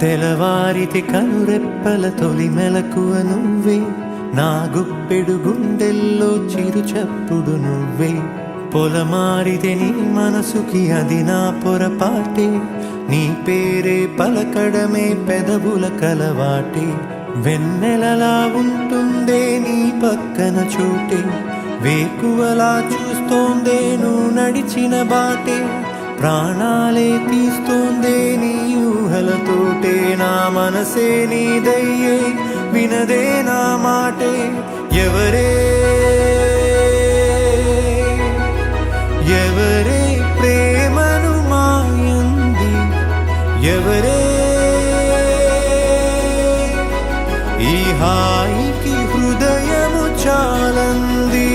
తెలవారితి కనురెప్పల తొలి మెలకువ నువ్వే, నా గుప్పెడు గుండెల్లో చిరు చప్పుడు నువ్వే. పొలమారితే నీ మనసుకి అది నా పొరపాటే, నీ పేరే పలకడమే పెదవుల కలవాటే. వెన్నెలలా ఉంటుందే నీ పక్కన చోటే, వేకువలా చూస్తోందే నువ్వు నడిచిన బాటే. ప్రాణాలే తీస్తోందే నీ ఊహలతోటే, నా మనసే నీదయ్యే వినదే నా మాటే. ఎవరే ఎవరే ప్రేమను మాయంది, ఎవరే ఈ హాయికి హృదయము చాలంది.